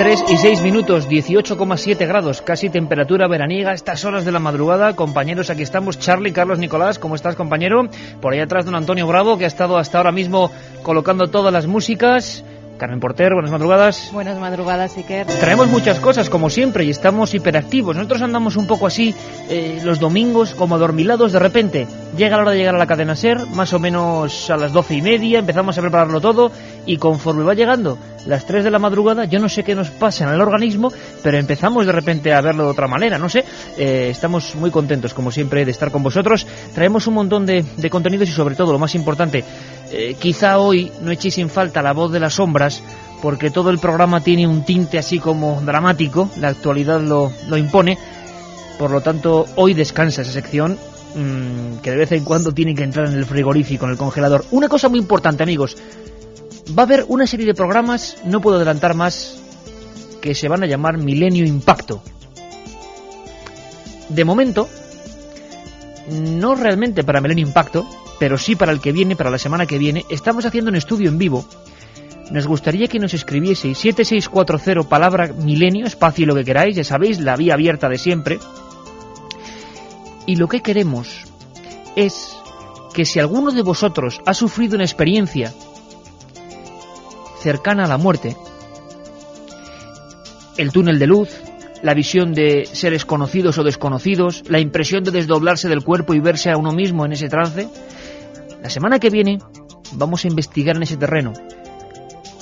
3:06, 18,7 grados, casi temperatura veraniega a estas horas de la madrugada. Compañeros, aquí estamos, Charlie, Carlos, Nicolás, ¿cómo estás, compañero? Por ahí atrás don Antonio Bravo, que ha estado hasta ahora mismo colocando todas las músicas. Carmen Porter, buenas madrugadas. Buenas madrugadas, Iker. Traemos muchas cosas, como siempre, y estamos hiperactivos. Nosotros andamos un poco así, los domingos, como adormilados. De repente, llega la hora de llegar a la cadena SER, más o menos a las 12:30, empezamos a prepararlo todo, y conforme va llegando las 3 de la madrugada, yo no sé qué nos pasa en el organismo, pero empezamos de repente a verlo de otra manera, no sé. Estamos muy contentos, como siempre, de estar con vosotros. Traemos un montón de contenidos y, sobre todo, lo más importante, quizá hoy no echéis en falta la voz de las sombras, porque todo el programa tiene un tinte así como dramático, la actualidad lo impone. Por lo tanto, hoy descansa esa sección, que de vez en cuando tiene que entrar en el frigorífico, en el congelador. Una cosa muy importante, amigos, va a haber una serie de programas, no puedo adelantar más, que se van a llamar Milenio Impacto. De momento, no realmente para Milenio Impacto, pero sí para el que viene, para la semana que viene, estamos haciendo un estudio en vivo. Nos gustaría que nos escribieseis 7640 palabra milenio, espacio y lo que queráis, ya sabéis, la vía abierta de siempre. Y lo que queremos es que si alguno de vosotros ha sufrido una experiencia cercana a la muerte, el túnel de luz, la visión de seres conocidos o desconocidos, la impresión de desdoblarse del cuerpo y verse a uno mismo en ese trance, la semana que viene vamos a investigar en ese terreno.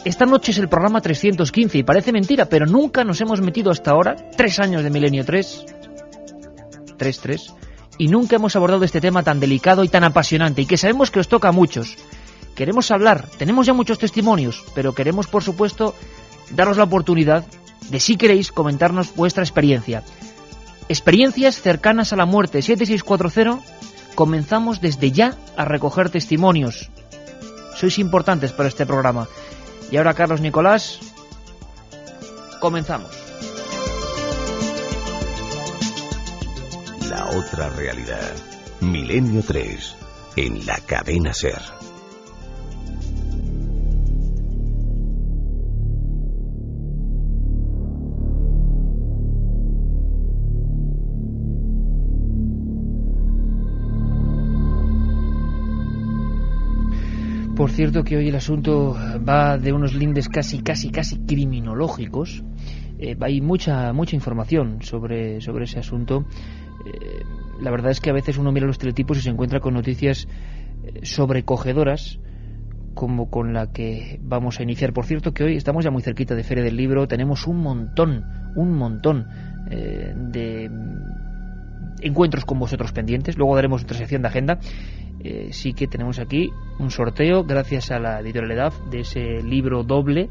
Esta noche es el programa 315 y parece mentira, pero nunca nos hemos metido hasta ahora, 3 años de Milenio 3, y nunca hemos abordado este tema tan delicado y tan apasionante, y que sabemos que os toca a muchos. Queremos hablar, tenemos ya muchos testimonios, pero queremos, por supuesto, daros la oportunidad de, si queréis, comentarnos vuestra experiencia. Experiencias cercanas a la muerte, 7640, comenzamos desde ya a recoger testimonios. Sois importantes para este programa. Y ahora, Carlos, Nicolás, comenzamos. La otra realidad. Milenio 3, en la cadena SER. Por cierto que hoy el asunto va de unos lindes casi criminológicos. Hay mucha información sobre ese asunto. La verdad es que a veces uno mira los teletipos y se encuentra con noticias sobrecogedoras, como con la que vamos a iniciar. Por cierto que hoy estamos ya muy cerquita de Feria del Libro. Tenemos un montón de encuentros con vosotros pendientes. Luego daremos otra sección de agenda. Sí que tenemos aquí un sorteo gracias a la editorial EDAF de ese libro doble,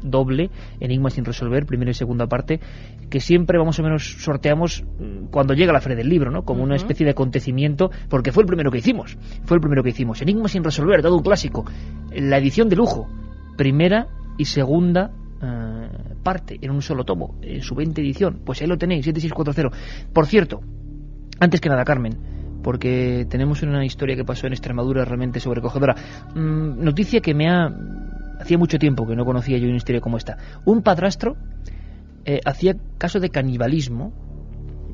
Enigmas sin resolver, primera y segunda parte, que siempre más o menos sorteamos cuando llega la Feria del Libro, ¿no? Como una especie de acontecimiento, porque fue el primero que hicimos. Enigmas sin resolver, todo un clásico. La edición de lujo, primera y segunda parte, en un solo tomo, en su 20 edición. Pues ahí lo tenéis, 7640. Por cierto, antes que nada, Carmen, porque tenemos una historia que pasó en Extremadura realmente sobrecogedora. Noticia que hacía mucho tiempo que no conocía yo una historia como esta. Un padrastro hacía caso de canibalismo.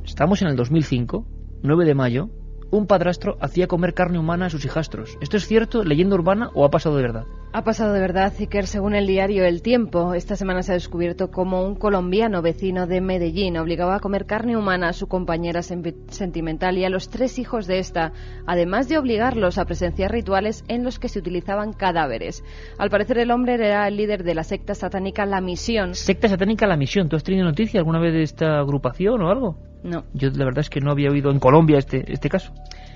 Estamos en el 2005, 9 de mayo. Un padrastro hacía comer carne humana a sus hijastros. ¿Esto es cierto, leyenda urbana, o ha pasado de verdad? Ha pasado de verdad, Iker. Según el diario El Tiempo, esta semana se ha descubierto cómo un colombiano vecino de Medellín obligaba a comer carne humana a su compañera sentimental y a los 3 hijos de esta, además de obligarlos a presenciar rituales en los que se utilizaban cadáveres. Al parecer el hombre era el líder de la secta satánica La Misión. Secta satánica La Misión. ¿Tú has tenido noticia alguna vez de esta agrupación o algo? No. Yo la verdad es que no había oído en Colombia este caso.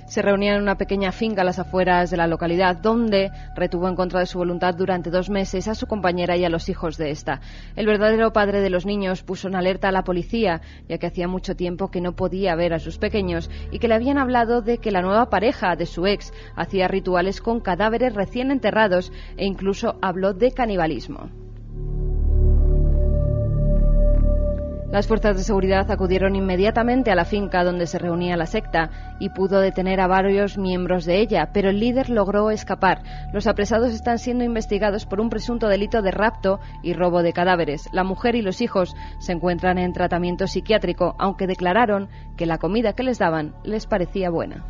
Se reunían en una pequeña finca a las afueras de la localidad, donde retuvo en contra de su voluntad durante 2 meses a su compañera y a los hijos de esta. El verdadero padre de los niños puso en alerta a la policía, ya que hacía mucho tiempo que no podía ver a sus pequeños y que le habían hablado de que la nueva pareja de su ex hacía rituales con cadáveres recién enterrados e incluso habló de canibalismo. Las fuerzas de seguridad acudieron inmediatamente a la finca donde se reunía la secta y pudo detener a varios miembros de ella, pero el líder logró escapar. Los apresados están siendo investigados por un presunto delito de rapto y robo de cadáveres. La mujer y los hijos se encuentran en tratamiento psiquiátrico, aunque declararon que la comida que les daban les parecía buena.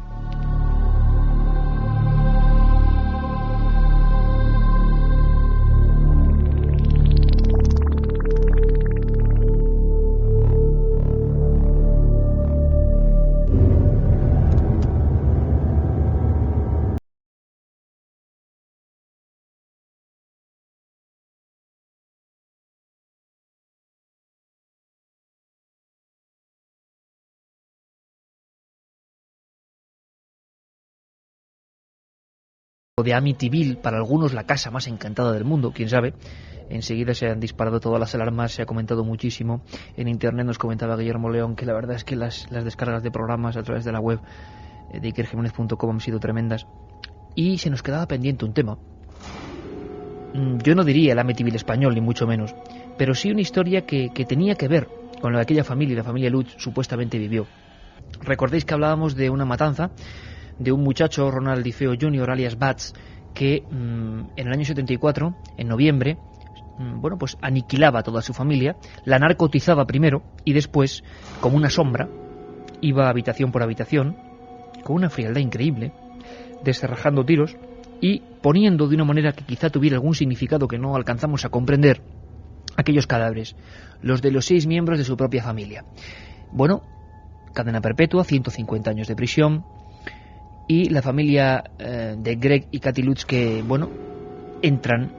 De Amityville, para algunos la casa más encantada del mundo, quién sabe. Enseguida se han disparado todas las alarmas, se ha comentado muchísimo. En internet nos comentaba Guillermo León que la verdad es que las descargas de programas a través de la web de ikerjimenez.com han sido tremendas. Y se nos quedaba pendiente un tema. Yo no diría el Amityville español, ni mucho menos, pero sí una historia que tenía que ver con lo de aquella familia, la familia Lutz supuestamente vivió. Recordéis que hablábamos de una matanza de un muchacho, Ronald DeFeo Jr., alias Bats, que en el año 74, en noviembre, pues aniquilaba a toda su familia, la narcotizaba primero y después, como una sombra, iba habitación por habitación, con una frialdad increíble, descerrajando tiros y poniendo de una manera que quizá tuviera algún significado que no alcanzamos a comprender aquellos cadáveres, los de los 6 miembros de su propia familia. Bueno, cadena perpetua, 150 años de prisión. Y la familia de Greg y Kathy Lutz que, entran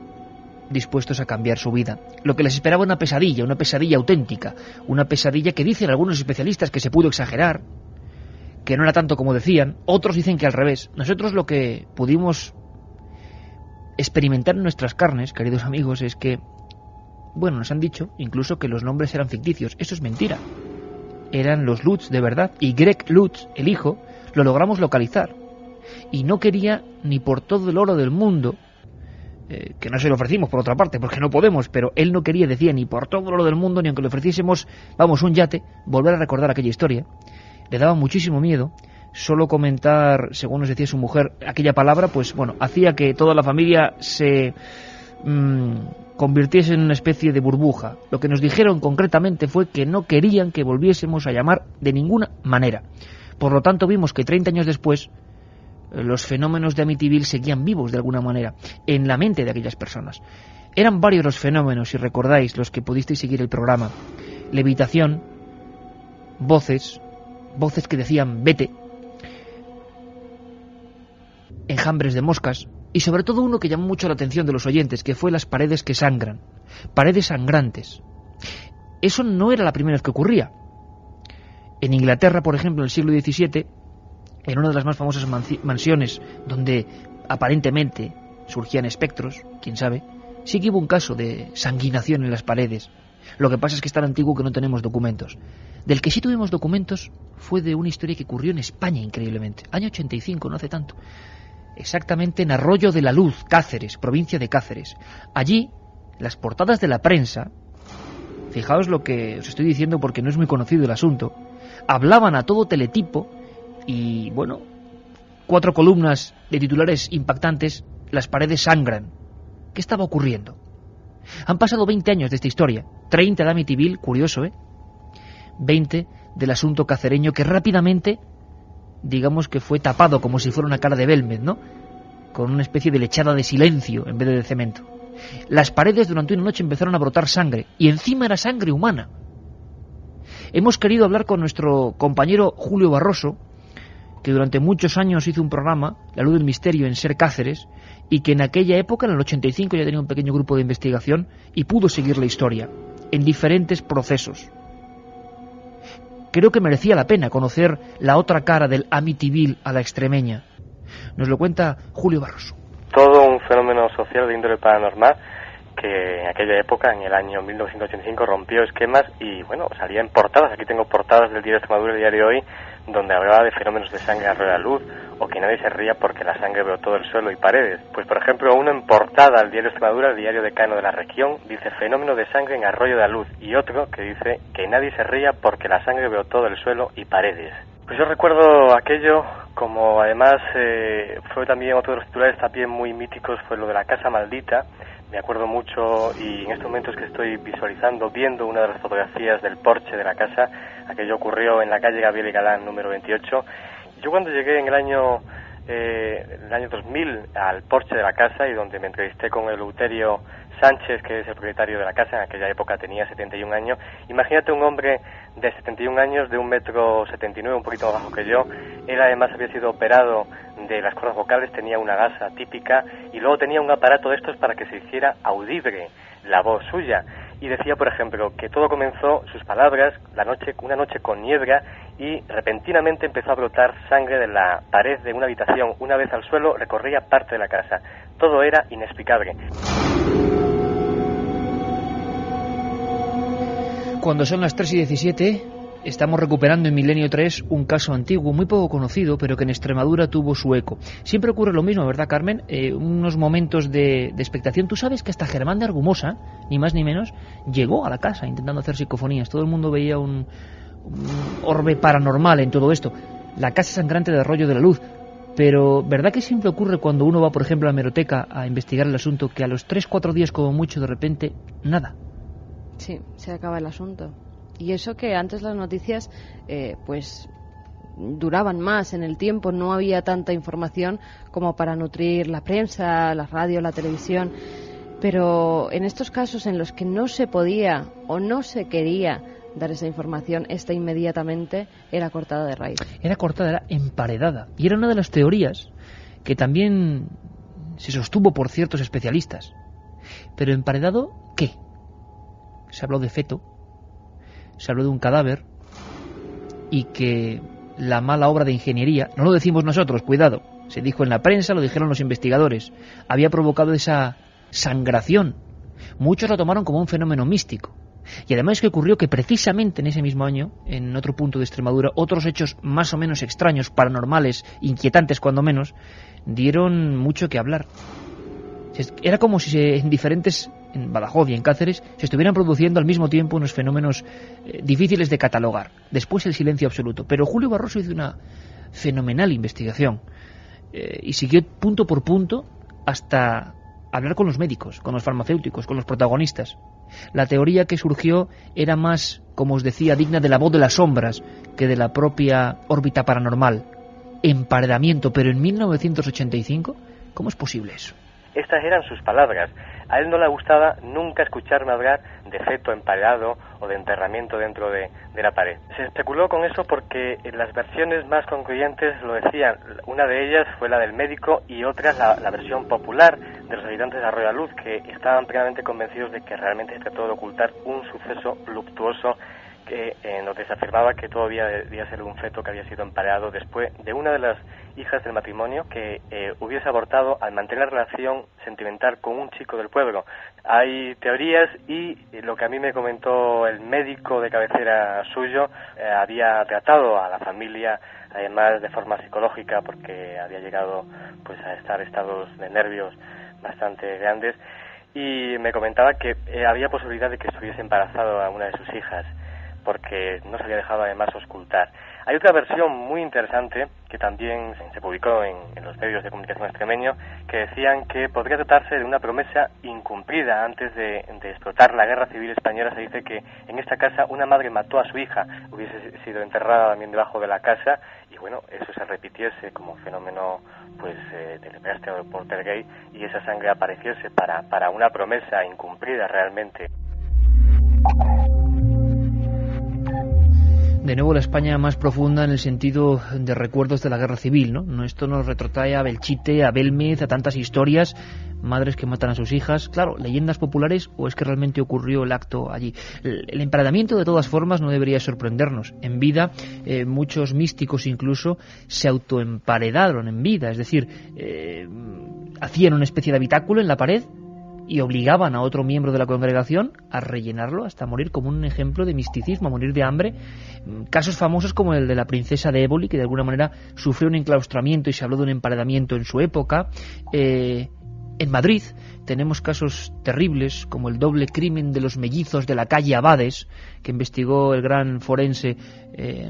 dispuestos a cambiar su vida. Lo que les esperaba una pesadilla auténtica, una pesadilla que dicen algunos especialistas que se pudo exagerar, que no era tanto como decían, otros dicen que al revés. Nosotros lo que pudimos experimentar en nuestras carnes, queridos amigos, es que, nos han dicho incluso que los nombres eran ficticios. Eso es mentira. Eran los Lutz de verdad, y Greg Lutz, el hijo, lo logramos localizar. Y no quería ni por todo el oro del mundo, que no se lo ofrecimos por otra parte, porque no podemos, pero él no quería, decía, ni por todo el oro del mundo, ni aunque le ofreciésemos, un yate, volver a recordar aquella historia. Le daba muchísimo miedo. Solo comentar, según nos decía su mujer, aquella palabra, hacía que toda la familia se convirtiese en una especie de burbuja. Lo que nos dijeron concretamente fue que no querían que volviésemos a llamar de ninguna manera. Por lo tanto, vimos que 30 años después los fenómenos de Amityville seguían vivos de alguna manera en la mente de aquellas personas. Eran varios los fenómenos, si recordáis, los que pudisteis seguir el programa. Levitación, voces que decían vete, enjambres de moscas y sobre todo uno que llamó mucho la atención de los oyentes, que fue las paredes que sangran, paredes sangrantes. Eso no era la primera vez que ocurría. En Inglaterra, por ejemplo, en el siglo XVII, en una de las más famosas mansiones donde aparentemente surgían espectros, quién sabe, sí que hubo un caso de sanguinación en las paredes. Lo que pasa es que es tan antiguo que no tenemos documentos. Del que sí tuvimos documentos fue de una historia que ocurrió en España, increíblemente. Año 85, no hace tanto. Exactamente en Arroyo de la Luz, Cáceres, provincia de Cáceres. Allí, las portadas de la prensa, fijaos lo que os estoy diciendo porque no es muy conocido el asunto, hablaban a todo teletipo y, 4 columnas de titulares impactantes: las paredes sangran. ¿Qué estaba ocurriendo? Han pasado 20 años de esta historia, 30 de Amityville, curioso, 20 del asunto cacereño, que rápidamente, digamos que fue tapado como si fuera una cara de Belmez, ¿no? Con una especie de lechada de silencio en vez de cemento. Las paredes durante una noche empezaron a brotar sangre, y encima era sangre humana. Hemos querido hablar con nuestro compañero Julio Barroso, que durante muchos años hizo un programa, La Luz del Misterio, en Ser Cáceres, y que en aquella época, en el 85, ya tenía un pequeño grupo de investigación y pudo seguir la historia en diferentes procesos. Creo que merecía la pena conocer la otra cara del Amityville a la extremeña. Nos lo cuenta Julio Barroso. Todo un fenómeno social de índole paranormal que en aquella época, en el año 1985, rompió esquemas y, bueno, salía en portadas. Aquí tengo portadas del Diario de Extremadura, el diario Hoy, donde hablaba de fenómenos de sangre a la luz, o que nadie se ría porque la sangre brotó del suelo y paredes. Pues, por ejemplo, uno en portada al Diario de Extremadura, el diario decano de la región, dice fenómeno de sangre en Arroyo de la Luz, y otro que dice que nadie se ría porque la sangre brotó del suelo y paredes. Pues yo recuerdo aquello, como además fue también otro de los titulares también muy míticos, fue lo de la casa maldita. Me acuerdo mucho, y en estos momentos que estoy visualizando, viendo una de las fotografías del porche de la casa, aquello ocurrió en la calle Gabriel y Galán número 28. Yo cuando llegué en el año 2000 al porche de la casa, y donde me entrevisté con Eleuterio Sánchez, que es el propietario de la casa, en aquella época tenía 71 años. Imagínate un hombre de 71 años, de 1,79 m, un poquito más bajo que yo. Él además había sido operado de las cuerdas vocales, tenía una gasa típica y luego tenía un aparato de estos para que se hiciera audible la voz suya. Y decía, por ejemplo, que todo comenzó, sus palabras, una noche con niebla, y repentinamente empezó a brotar sangre de la pared de una habitación. Una vez al suelo recorría parte de la casa. Todo era inexplicable. Cuando son las 3:17, estamos recuperando en Milenio 3 un caso antiguo, muy poco conocido, pero que en Extremadura tuvo su eco. Siempre ocurre lo mismo, ¿verdad, Carmen? Unos momentos de expectación. Tú sabes que hasta Germán de Argumosa, ni más ni menos, llegó a la casa intentando hacer psicofonías. Todo el mundo veía un orbe paranormal en todo esto. La casa sangrante de Arroyo de la Luz. Pero, ¿verdad que siempre ocurre cuando uno va, por ejemplo, a la hemeroteca a investigar el asunto, que a los 3-4 días como mucho, de repente, nada? Sí, se acaba el asunto. Y eso que antes las noticias, pues, duraban más en el tiempo, no había tanta información como para nutrir la prensa, la radio, la televisión. Pero en estos casos en los que no se podía o no se quería dar esa información, esta inmediatamente era cortada de raíz. Era cortada, era emparedada. Y era una de las teorías que también se sostuvo por ciertos especialistas. Pero emparedado, ¿qué? Se habló de feto, se habló de un cadáver, y que la mala obra de ingeniería, no lo decimos nosotros, cuidado, se dijo en la prensa, lo dijeron los investigadores, había provocado esa sangración. Muchos lo tomaron como un fenómeno místico. Y además es que ocurrió que precisamente en ese mismo año, en otro punto de Extremadura, otros hechos más o menos extraños, paranormales, inquietantes cuando menos, dieron mucho que hablar. Era como si en Badajoz y en Cáceres se estuvieran produciendo al mismo tiempo unos fenómenos difíciles de catalogar. Después el silencio absoluto. Pero Julio Barroso hizo una fenomenal investigación y siguió punto por punto hasta hablar con los médicos, con los farmacéuticos, con los protagonistas. La teoría que surgió era más, como os decía, digna de la voz de las sombras que de la propia órbita paranormal. Emparedamiento, pero en 1985, ¿cómo es posible eso? Estas eran sus palabras. A él no le gustaba nunca escucharme hablar de feto emparedado o de enterramiento dentro de la pared. Se especuló con eso porque las versiones más concluyentes lo decían. Una de ellas fue la del médico y otra la versión popular de los habitantes de Arroyo de la Luz, que estaban plenamente convencidos de que realmente se trató de ocultar un suceso luctuoso en donde se afirmaba que todavía debía ser un feto que había sido emparedado después de una de las hijas del matrimonio que hubiese abortado al mantener relación sentimental con un chico del pueblo. Hay teorías y lo que a mí me comentó el médico de cabecera suyo, había tratado a la familia además de forma psicológica porque había llegado pues a estar estados de nervios bastante grandes, y me comentaba que había posibilidad de que estuviese embarazado a una de sus hijas porque no se había dejado además ocultar. Hay otra versión muy interesante que también se publicó en los medios de comunicación extremeños, que decían que podría tratarse de una promesa incumplida. Antes de explotar la Guerra Civil Española, se dice que en esta casa una madre mató a su hija, hubiese sido enterrada también debajo de la casa, y bueno, eso se repitiese como fenómeno pues del Preston o Poltergeist, y esa sangre apareciese para una promesa incumplida realmente. De nuevo la España más profunda en el sentido de recuerdos de la Guerra Civil, ¿no? Esto nos retrotrae a Belchite, a Belmez, a tantas historias, madres que matan a sus hijas, claro, leyendas populares, o es que realmente ocurrió el acto allí. El emparedamiento de todas formas no debería sorprendernos. En vida muchos místicos incluso se autoemparedaron en vida, es decir, hacían una especie de habitáculo en la pared y obligaban a otro miembro de la congregación a rellenarlo hasta morir, como un ejemplo de misticismo, a morir de hambre. Casos famosos como el de la princesa de Éboli, que de alguna manera sufrió un enclaustramiento y se habló de un emparedamiento en su época. En Madrid tenemos casos terribles como el doble crimen de los mellizos de la calle Abades, que investigó el gran forense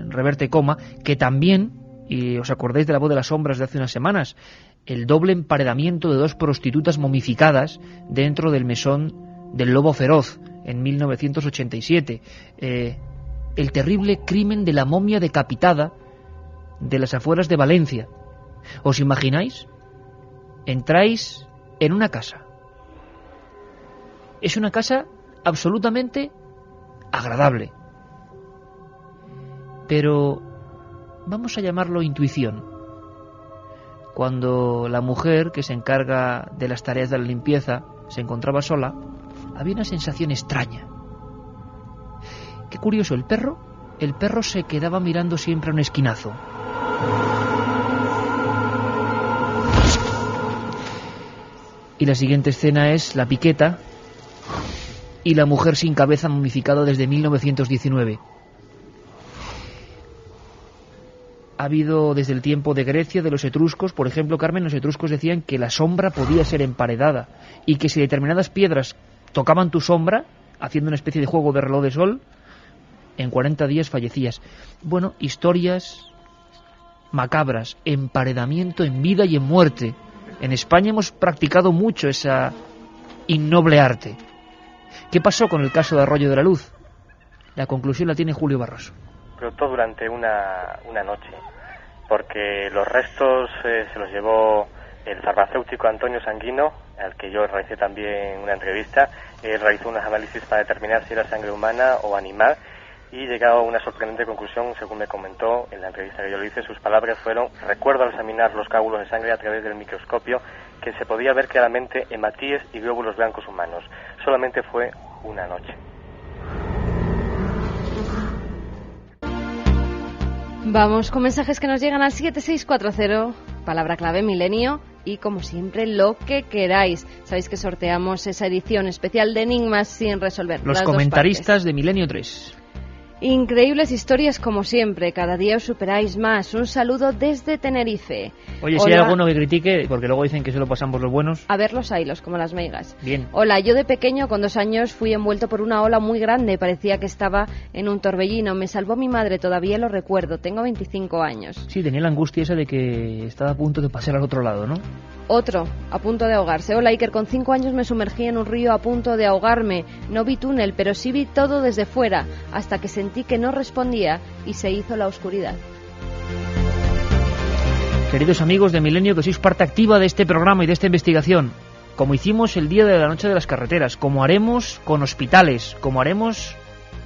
Reverte Coma, que también, y os acordáis de La voz de las sombras de hace unas semanas, el doble emparedamiento de 2 prostitutas momificadas dentro del mesón del Lobo Feroz en 1987, el terrible crimen de la momia decapitada de las afueras de Valencia. ¿Os imagináis? Entráis en una casa. Es una casa absolutamente agradable, pero vamos a llamarlo intuición. Cuando la mujer que se encarga de las tareas de la limpieza se encontraba sola, había una sensación extraña. Qué curioso, el perro se quedaba mirando siempre a un esquinazo. Y la siguiente escena es la piqueta y la mujer sin cabeza momificada desde 1919. Ha habido desde el tiempo de Grecia, de los etruscos, por ejemplo, Carmen, los etruscos decían que la sombra podía ser emparedada y que si determinadas piedras tocaban tu sombra, haciendo una especie de juego de reloj de sol, en 40 días fallecías. Bueno, historias macabras, emparedamiento en vida y en muerte. En España hemos practicado mucho esa innoble arte. ¿Qué pasó con el caso de Arroyo de la Luz? La conclusión la tiene Julio Barroso. Explotó durante una noche, porque los restos se los llevó el farmacéutico Antonio Sanguino, al que yo realicé también una entrevista. Él realizó unos análisis para determinar si era sangre humana o animal y llegado a una sorprendente conclusión, según me comentó en la entrevista que yo le hice. Sus palabras fueron: recuerdo al examinar los coágulos de sangre a través del microscopio que se podía ver claramente hematíes y glóbulos blancos humanos. Solamente fue una noche. Vamos con mensajes que nos llegan al 7640, palabra clave milenio, y como siempre lo que queráis. Sabéis que sorteamos esa edición especial de Enigmas sin resolver. Los comentaristas de Milenio 3. Increíbles historias como siempre, cada día os superáis más. Un saludo desde Tenerife. Oye, hola. Si hay alguno que critique, porque luego dicen que solo pasamos los buenos. A ver los hilos, como las meigas. Bien. Hola, yo de pequeño, con 2 años, fui envuelto por una ola muy grande. Parecía que estaba en un torbellino. Me salvó mi madre, todavía lo recuerdo. Tengo 25 años. Sí, tenía la angustia esa de que estaba a punto de pasar al otro lado, ¿no? Otro, a punto de ahogarse. Hola, Iker, con 5 años me sumergí en un río a punto de ahogarme. No vi túnel, pero sí vi todo desde fuera, hasta que sentí que no respondía y se hizo la oscuridad. Queridos amigos de Milenio, que sois parte activa de este programa y de esta investigación, como hicimos el día de la noche de las carreteras, como haremos con hospitales, como haremos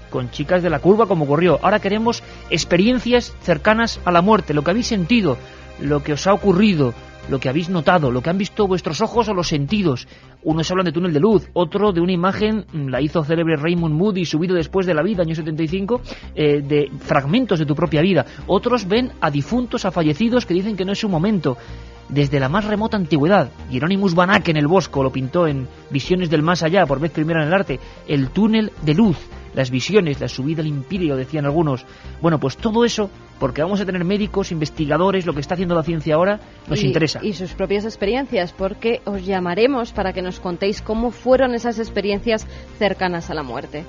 con chicas de la curva, como ocurrió. Ahora queremos experiencias cercanas a la muerte, lo que habéis sentido, lo que os ha ocurrido, lo que habéis notado, lo que han visto vuestros ojos o los sentidos. Unos hablan de túnel de luz, otro de una imagen, la hizo célebre Raymond Moody, Subido después de la vida, año 75, de fragmentos de tu propia vida. Otros ven a difuntos, a fallecidos, que dicen que no es su momento. Desde la más remota antigüedad, Hieronymus Van Ack en el Bosco lo pintó en Visiones del Más Allá, por vez primera en el arte, el túnel de luz, las visiones, la subida al Imperio, decían algunos. Bueno, pues todo eso, porque vamos a tener médicos, investigadores, lo que está haciendo la ciencia ahora, nos interesa. Y sus propias experiencias, porque os llamaremos para que nos contéis cómo fueron esas experiencias cercanas a la muerte.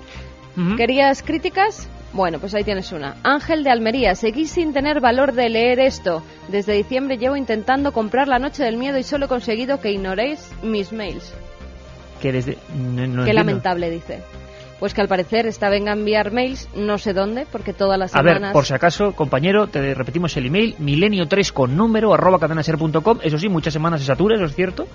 ¿Querías críticas? Bueno, pues ahí tienes una. Ángel de Almería, seguís sin tener valor de leer esto. Desde diciembre llevo intentando comprar La Noche del Miedo y solo he conseguido que ignoréis mis mails. Que desde... No Qué entiendo. lamentable, dice. Pues que al parecer esta venga a enviar mails, no sé dónde, porque todas las semanas... A ver, por si acaso, compañero, te repetimos el email, milenio3 con número, @cadenaser.com. Eso sí, muchas semanas se satura, eso es cierto.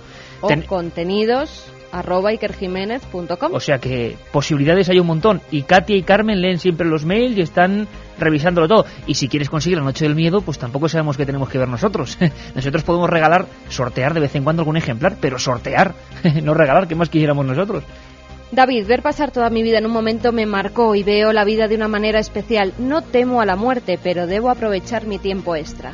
O contenidos @ikerjimenez.com. O sea que posibilidades hay un montón. Y Katia y Carmen leen siempre los mails y están revisándolo todo. Y si quieres conseguir La Noche del Miedo, pues tampoco sabemos qué tenemos que ver nosotros. Nosotros podemos regalar, sortear de vez en cuando algún ejemplar, pero sortear, no regalar, ¿qué más quisiéramos nosotros? David, ver pasar toda mi vida en un momento me marcó y veo la vida de una manera especial. No temo a la muerte, pero debo aprovechar mi tiempo extra.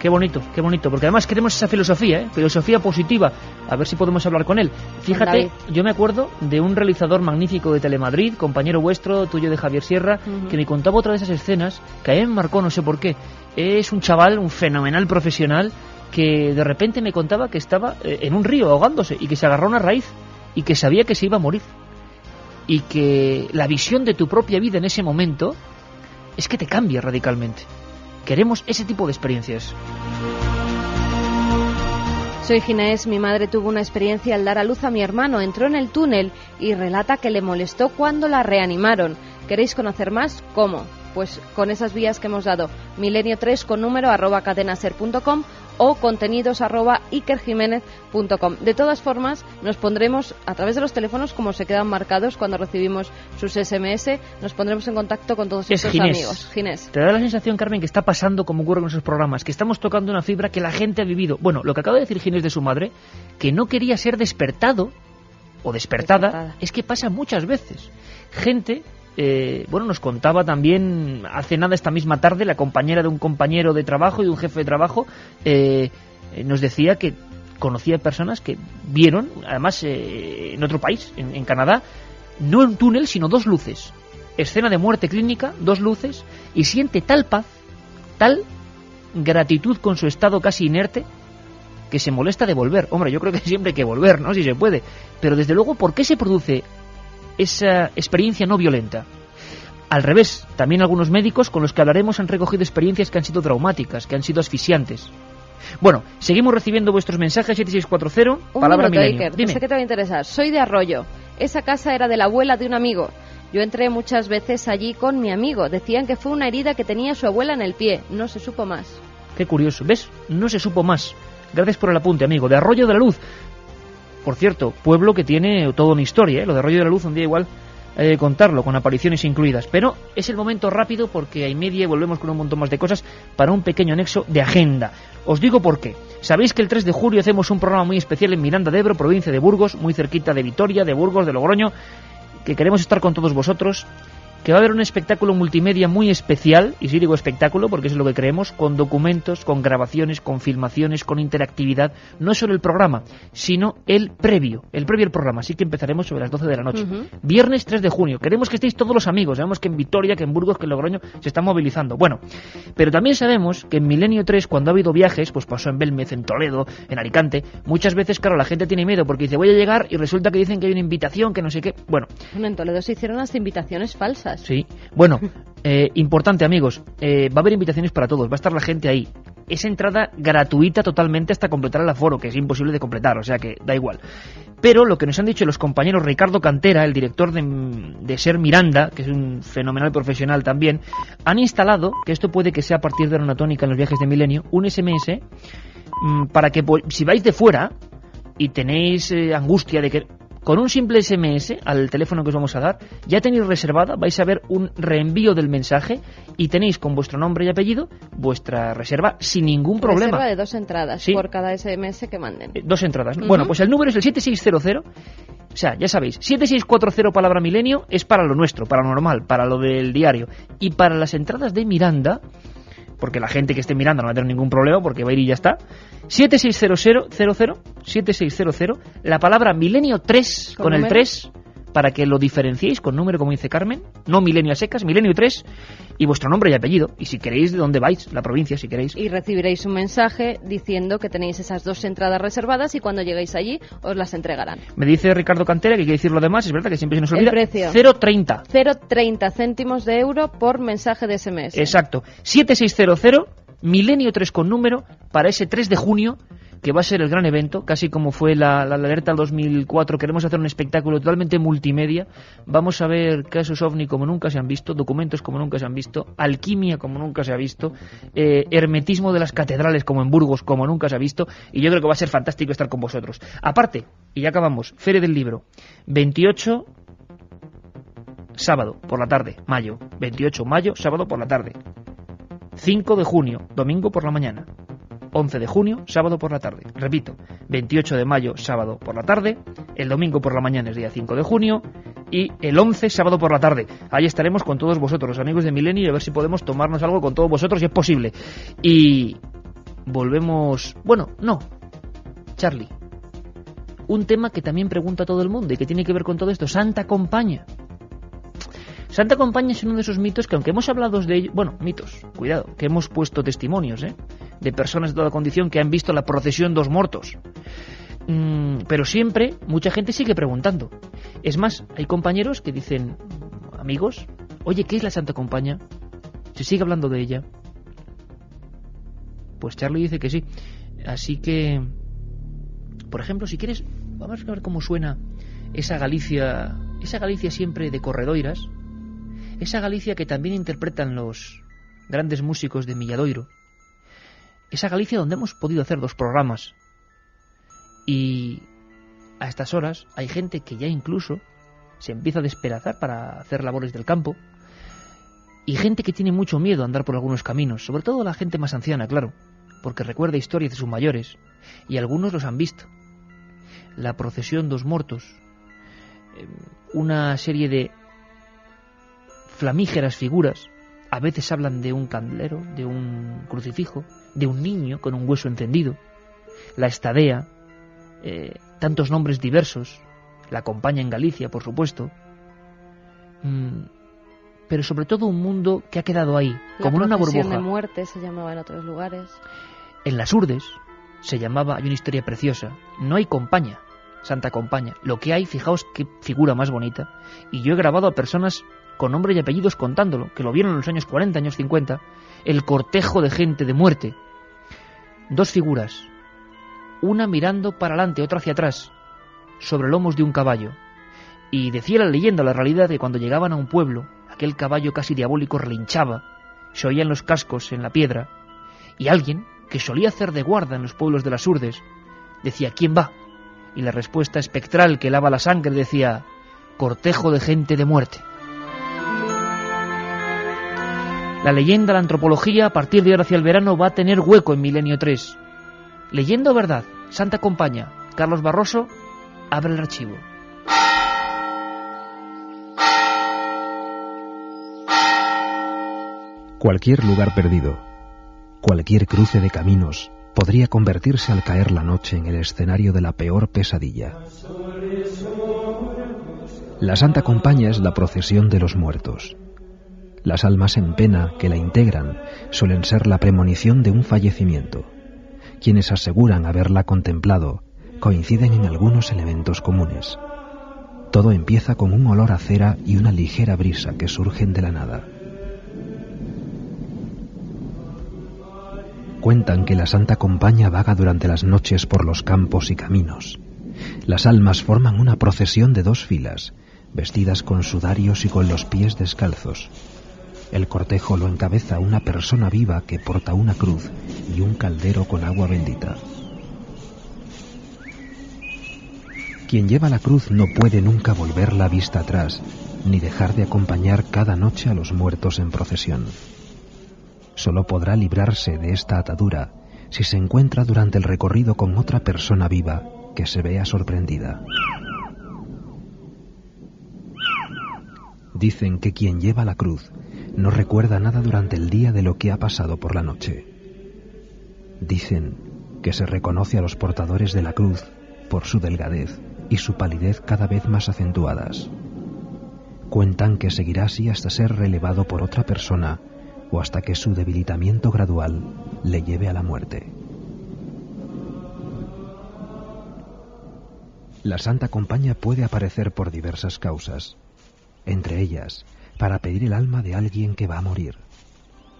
Qué bonito, porque además queremos esa filosofía, filosofía positiva. A ver si podemos hablar con él. Fíjate, yo me acuerdo de un realizador magnífico de Telemadrid, compañero vuestro, tuyo de Javier Sierra, que me contaba otra de esas escenas que a mí me marcó, no sé por qué. Es un chaval, un fenomenal profesional, que de repente me contaba que estaba en un río ahogándose y que se agarró a una raíz y que sabía que se iba a morir. Y que la visión de tu propia vida en ese momento es que te cambia radicalmente. Queremos ese tipo de experiencias. Soy Ginés, mi madre tuvo una experiencia al dar a luz a mi hermano, entró en el túnel y relata que le molestó cuando la reanimaron. ¿Queréis conocer más? ¿Cómo? Pues con esas vías que hemos dado, milenio3 con número @cadenaser.com o contenidos @ikerjimenez.com. De todas formas, nos pondremos a través de los teléfonos, como se quedan marcados cuando recibimos sus SMS, nos pondremos en contacto con todos estos amigos. Ginés. Te da la sensación, Carmen, que está pasando como ocurre con esos programas, que estamos tocando una fibra que la gente ha vivido. Bueno, lo que acaba de decir Ginés de su madre, que no quería ser despertado o despertada, es que pasa muchas veces. Gente... nos contaba también hace nada esta misma tarde la compañera de un compañero de trabajo y de un jefe de trabajo, nos decía que conocía personas que vieron, además en otro país, en Canadá, no un túnel sino 2 luces, escena de muerte clínica, 2 luces, y siente tal paz, tal gratitud con su estado casi inerte, que se molesta de volver. Hombre, yo creo que siempre hay que volver, ¿no? Si se puede, pero desde luego, ¿por qué se produce esa experiencia no violenta? Al revés, también algunos médicos con los que hablaremos han recogido experiencias que han sido traumáticas, que han sido asfixiantes. Bueno, seguimos recibiendo vuestros mensajes. 7640, palabra milenio. Iker, sé que te va a interesar. Soy de Arroyo. Esa casa era de la abuela de un amigo. Yo entré muchas veces allí con mi amigo. Decían que fue una herida que tenía su abuela en el pie. No se supo más. Qué curioso. ¿Ves? No se supo más. Gracias por el apunte, amigo. De Arroyo de la Luz. Por cierto, pueblo que tiene toda una historia, Lo de Arroyo de la Luz un día igual contarlo, con apariciones incluidas. Pero es el momento rápido porque hay media y volvemos con un montón más de cosas para un pequeño anexo de agenda. Os digo por qué. Sabéis que el 3 de julio hacemos un programa muy especial en Miranda de Ebro, provincia de Burgos, muy cerquita de Vitoria, de Burgos, de Logroño, que queremos estar con todos vosotros, que va a haber un espectáculo multimedia muy especial, y sí digo espectáculo porque es lo que creemos, con documentos, con grabaciones, con filmaciones, con interactividad, no solo el programa, sino el previo al programa, así que empezaremos sobre las 12 de la noche. Viernes 3 de junio, queremos que estéis todos los amigos, sabemos que en Vitoria, que en Burgos, que en Logroño se están movilizando, bueno, pero también sabemos que en Milenio 3, cuando ha habido viajes, pues pasó en Belmez, en Toledo, en Alicante, muchas veces, claro, la gente tiene miedo porque dice, voy a llegar y resulta que dicen que hay una invitación, que no sé qué, bueno. En Toledo se hicieron las invitaciones falsas. Sí, bueno, importante, amigos, va a haber invitaciones para todos, va a estar la gente ahí. Es entrada gratuita totalmente hasta completar el aforo, que es imposible de completar, o sea que da igual. Pero lo que nos han dicho los compañeros Ricardo Cantera, el director de Ser Miranda, que es un fenomenal profesional también, han instalado, que esto puede que sea a partir de una tónica en los viajes de Milenio, un SMS para que si vais de fuera y tenéis angustia de que... Con un simple SMS al teléfono que os vamos a dar, ya tenéis reservada, vais a ver un reenvío del mensaje y tenéis con vuestro nombre y apellido vuestra reserva sin ningún problema. Reserva de 2 entradas, sí, por cada SMS que manden. 2 entradas. Bueno, pues el número es el 7600, o sea, ya sabéis, 7640 palabra milenio es para lo nuestro, para lo normal, para lo del diario. Y para las entradas de Miranda, porque la gente que esté mirando no va a tener ningún problema porque va a ir y ya está, 7600, la palabra milenio 3 con el 3, para que lo diferenciéis con número, como dice Carmen, no milenio a secas, milenio 3, y vuestro nombre y apellido, y si queréis de dónde vais, la provincia, si queréis. Y recibiréis un mensaje diciendo que tenéis esas 2 entradas reservadas y cuando lleguéis allí os las entregarán. Me dice Ricardo Cantera que quiere decir lo demás, es verdad que siempre se nos olvida. El precio. 0,30. 0,30 céntimos de euro por mensaje de SMS. Exacto. 7600, milenio 3 con número, para ese 3 de junio, que va a ser el gran evento, casi como fue la alerta 2004. Queremos hacer un espectáculo totalmente multimedia. Vamos a ver casos ovni como nunca se han visto, documentos como nunca se han visto, alquimia como nunca se ha visto, hermetismo de las catedrales como en Burgos como nunca se ha visto, y yo creo que va a ser fantástico estar con vosotros. Aparte, y ya acabamos, Feria del Libro, 28 sábado por la tarde, mayo, 28 mayo, sábado por la tarde, 5 de junio, domingo por la mañana, 11 de junio, sábado por la tarde. Repito, 28 de mayo, sábado por la tarde, el domingo por la mañana es día 5 de junio y el 11, sábado por la tarde. Ahí estaremos con todos vosotros, amigos de Milenio, y a ver si podemos tomarnos algo con todos vosotros, si es posible. Y volvemos... Bueno, no, Charlie. Un tema que también pregunta a todo el mundo y que tiene que ver con todo esto. Santa Compaña. Santa Compaña es uno de esos mitos que, aunque hemos hablado de ellos... Bueno, mitos, cuidado, que hemos puesto testimonios, de personas de toda condición que han visto la procesión dos muertos. Pero siempre mucha gente sigue preguntando. Es más, hay compañeros que dicen, amigos, oye, ¿qué es la Santa Compaña? ¿Se sigue hablando de ella? Pues Charlie dice que sí. Así que, por ejemplo, si quieres, vamos a ver cómo suena esa Galicia siempre de corredoiras, esa Galicia que también interpretan los grandes músicos de Milladoiro, esa Galicia donde hemos podido hacer 2 programas. Y a estas horas hay gente que ya incluso se empieza a despedazar para hacer labores del campo, y gente que tiene mucho miedo a andar por algunos caminos, sobre todo la gente más anciana, claro, porque recuerda historias de sus mayores, y algunos los han visto. La procesión dos muertos, una serie de flamígeras figuras, a veces hablan de un candelero, de un crucifijo, de un niño con un hueso encendido, la estadea, tantos nombres diversos, la Compaña en Galicia, por supuesto, pero sobre todo un mundo que ha quedado ahí, como en una burbuja. La procesión de muerte se llamaba en otros lugares. En las Urdes se llamaba, hay una historia preciosa, no hay compaña, Santa Compaña, lo que hay, fijaos qué figura más bonita, y yo he grabado a personas con nombre y apellidos contándolo, que lo vieron en los años 40, años 50, el cortejo de gente de muerte, 2 figuras, una mirando para adelante, otra hacia atrás, sobre lomos de un caballo, y decía la leyenda, la realidad, que cuando llegaban a un pueblo, aquel caballo casi diabólico relinchaba, se oían los cascos en la piedra, y alguien, que solía hacer de guarda en los pueblos de las Urdes, decía, ¿quién va? Y la respuesta espectral que lava la sangre decía, cortejo de gente de muerte. La leyenda, la antropología, a partir de ahora hacia el verano, va a tener hueco en Milenio 3. Leyenda o verdad, Santa Compaña, Carlos Barroso, abre el archivo. Cualquier lugar perdido, cualquier cruce de caminos, podría convertirse al caer la noche en el escenario de la peor pesadilla. La Santa Compaña es la procesión de los muertos. Las almas en pena que la integran suelen ser la premonición de un fallecimiento. Quienes aseguran haberla contemplado coinciden en algunos elementos comunes. Todo empieza con un olor a cera y una ligera brisa que surgen de la nada. Cuentan que la Santa Compaña vaga durante las noches por los campos y caminos. Las almas forman una procesión de 2 filas, vestidas con sudarios y con los pies descalzos. El cortejo lo encabeza una persona viva que porta una cruz y un caldero con agua bendita. Quien lleva la cruz no puede nunca volver la vista atrás, ni dejar de acompañar cada noche a los muertos en procesión. Solo podrá librarse de esta atadura si se encuentra durante el recorrido con otra persona viva que se vea sorprendida. Dicen que quien lleva la cruz no recuerda nada durante el día de lo que ha pasado por la noche. Dicen que se reconoce a los portadores de la cruz por su delgadez y su palidez cada vez más acentuadas. Cuentan que seguirá así hasta ser relevado por otra persona o hasta que su debilitamiento gradual le lleve a la muerte. La Santa Compaña puede aparecer por diversas causas, entre ellas para pedir el alma de alguien que va a morir,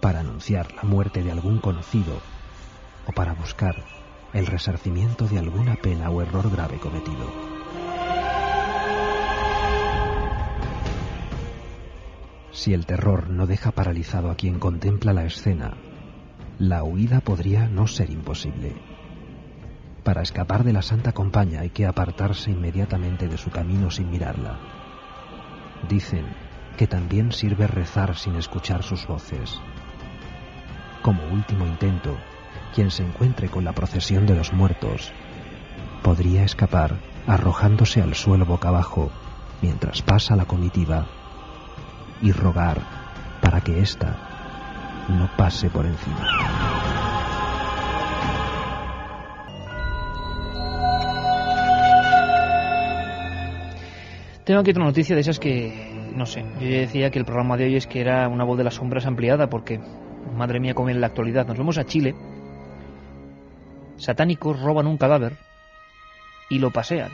para anunciar la muerte de algún conocido o para buscar el resarcimiento de alguna pena o error grave cometido. Si el terror no deja paralizado a quien contempla la escena, la huida podría no ser imposible. Para escapar de la Santa Compaña hay que apartarse inmediatamente de su camino sin mirarla. Dicen que también sirve rezar sin escuchar sus voces. Como último intento, quien se encuentre con la procesión de los muertos podría escapar arrojándose al suelo boca abajo mientras pasa la comitiva y rogar para que ésta no pase por encima. Tengo aquí otra noticia de esas que, no sé, yo ya decía que el programa de hoy es que era una voz de las sombras ampliada, porque, madre mía, cómo en la actualidad. Nos vemos a Chile. Satánicos roban un cadáver y lo pasean.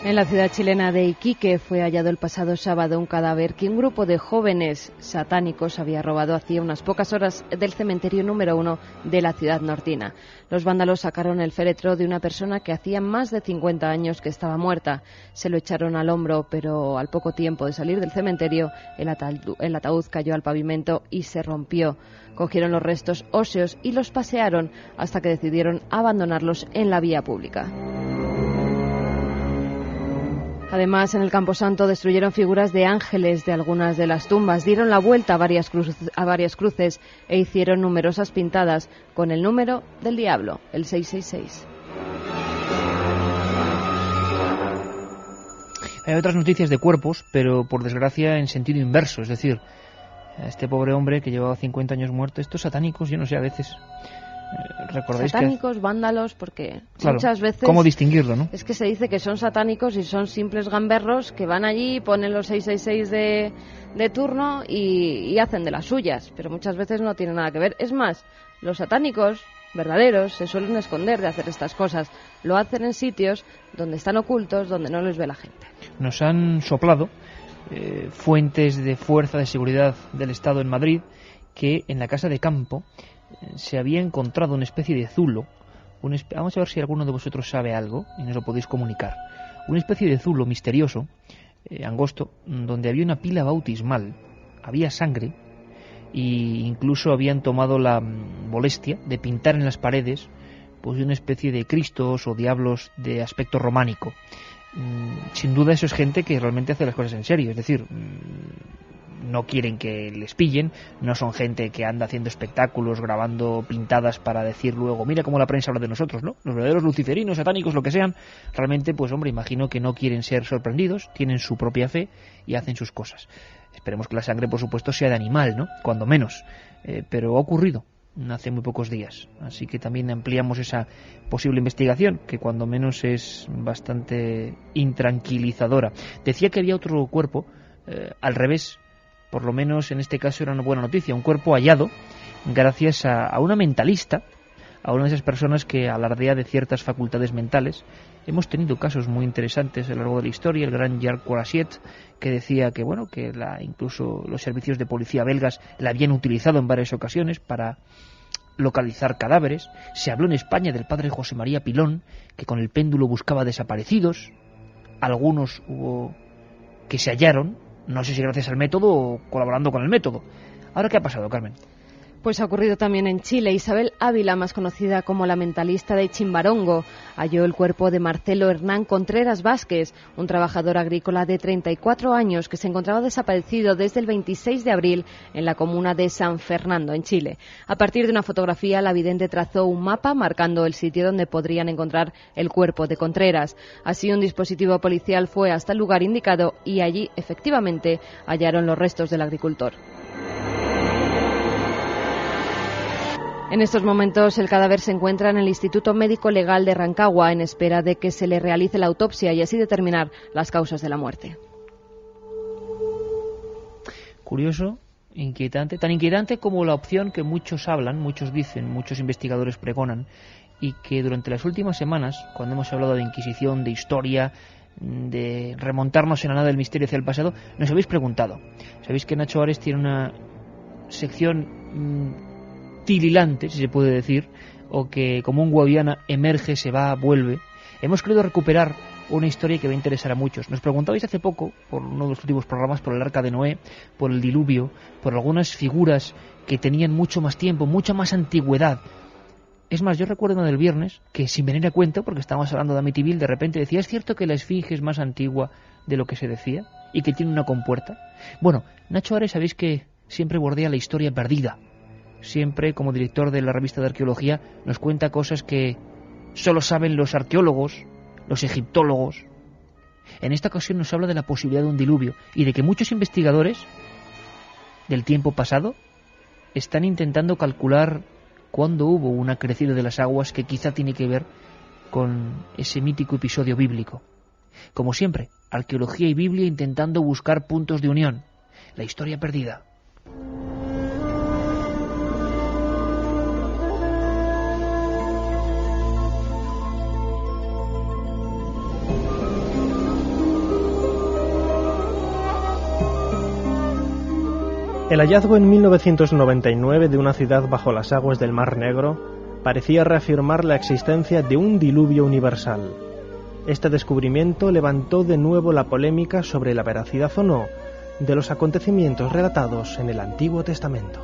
En la ciudad chilena de Iquique fue hallado el pasado sábado un cadáver que un grupo de jóvenes satánicos había robado hacía unas pocas horas del cementerio número 1 de la ciudad nortina. Los vándalos sacaron el féretro de una persona que hacía más de 50 años que estaba muerta. Se lo echaron al hombro, pero al poco tiempo de salir del cementerio, el ataúd cayó al pavimento y se rompió. Cogieron los restos óseos y los pasearon hasta que decidieron abandonarlos en la vía pública. Además, en el Camposanto destruyeron figuras de ángeles de algunas de las tumbas, dieron la vuelta a varias cruces e hicieron numerosas pintadas con el número del diablo, el 666. Hay otras noticias de cuerpos, pero por desgracia en sentido inverso, es decir, a este pobre hombre que llevaba 50 años muerto, estos satánicos, yo no sé, a veces... ¿Recordáis satánicos, vándalos, porque claro, muchas veces... ¿Cómo distinguirlo, no? Es que se dice que son satánicos y son simples gamberros que van allí, ponen los 666 de turno y hacen de las suyas, pero muchas veces no tienen nada que ver. Es más, los satánicos verdaderos se suelen esconder de hacer estas cosas. Lo hacen en sitios donde están ocultos, donde no les ve la gente. Nos han soplado fuentes de fuerza de seguridad del Estado en Madrid que en la casa de campo se había encontrado una especie de zulo. Vamos a ver si alguno de vosotros sabe algo y nos lo podéis comunicar. Una especie de zulo misterioso, angosto, donde había una pila bautismal, había sangre e incluso habían tomado la molestia de pintar en las paredes pues una especie de cristos o diablos de aspecto románico. Sin duda eso es gente que realmente hace las cosas en serio, es decir, no quieren que les pillen, no son gente que anda haciendo espectáculos, grabando pintadas para decir luego, mira cómo la prensa habla de nosotros, ¿no? Los verdaderos luciferinos, satánicos, lo que sean, realmente, pues hombre, imagino que no quieren ser sorprendidos, tienen su propia fe y hacen sus cosas. Esperemos que la sangre, por supuesto, sea de animal, ¿no? Cuando menos, pero ha ocurrido hace muy pocos días, así que también ampliamos esa posible investigación, que cuando menos es bastante intranquilizadora. Decía que había otro cuerpo, al revés. Por lo menos en este caso era una buena noticia, un cuerpo hallado gracias a una mentalista, a una de esas personas que alardea de ciertas facultades mentales. Hemos tenido casos muy interesantes a lo largo de la historia, el gran Jacques Courasiet, que decía que bueno, que incluso los servicios de policía belgas la habían utilizado en varias ocasiones para localizar cadáveres. Se habló en España del padre José María Pilón, que con el péndulo buscaba desaparecidos. Algunos hubo que se hallaron, no sé si gracias al método o colaborando con el método. ¿Ahora qué ha pasado, Carmen? Pues ha ocurrido también en Chile. Isabel Ávila, más conocida como la mentalista de Chimbarongo, halló el cuerpo de Marcelo Hernán Contreras Vázquez, un trabajador agrícola de 34 años que se encontraba desaparecido desde el 26 de abril en la comuna de San Fernando, en Chile. A partir de una fotografía, la vidente trazó un mapa marcando el sitio donde podrían encontrar el cuerpo de Contreras. Así, un dispositivo policial fue hasta el lugar indicado y allí, efectivamente, hallaron los restos del agricultor. En estos momentos el cadáver se encuentra en el Instituto Médico Legal de Rancagua en espera de que se le realice la autopsia y así determinar las causas de la muerte. Curioso, inquietante, tan inquietante como la opción que muchos hablan, muchos dicen, muchos investigadores pregonan, y que durante las últimas semanas, cuando hemos hablado de Inquisición, de historia, de remontarnos en la nada del misterio hacia el pasado, nos habéis preguntado. Sabéis que Nacho Ares tiene una sección tirilante, si se puede decir, o que como un Guadiana emerge, se va, vuelve. Hemos querido recuperar una historia que va a interesar a muchos. Nos preguntabais hace poco, por uno de los últimos programas, por el Arca de Noé, por el diluvio, por algunas figuras que tenían mucho más tiempo, mucha más antigüedad. Es más, yo recuerdo una del viernes que, sin venir a cuento, porque estábamos hablando de Amityville, de repente decía, ¿es cierto que la esfinge es más antigua de lo que se decía? Y que tiene una compuerta. Bueno, Nacho Ares, sabéis que siempre bordea la historia perdida. Siempre, como director de la revista de arqueología, nos cuenta cosas que solo saben los arqueólogos, los egiptólogos. En esta ocasión nos habla de la posibilidad de un diluvio y de que muchos investigadores del tiempo pasado están intentando calcular cuándo hubo una crecida de las aguas que quizá tiene que ver con ese mítico episodio bíblico. Como siempre, arqueología y Biblia intentando buscar puntos de unión. La historia perdida. El hallazgo en 1999 de una ciudad bajo las aguas del Mar Negro parecía reafirmar la existencia de un diluvio universal. Este descubrimiento levantó de nuevo la polémica sobre la veracidad o no de los acontecimientos relatados en el Antiguo Testamento.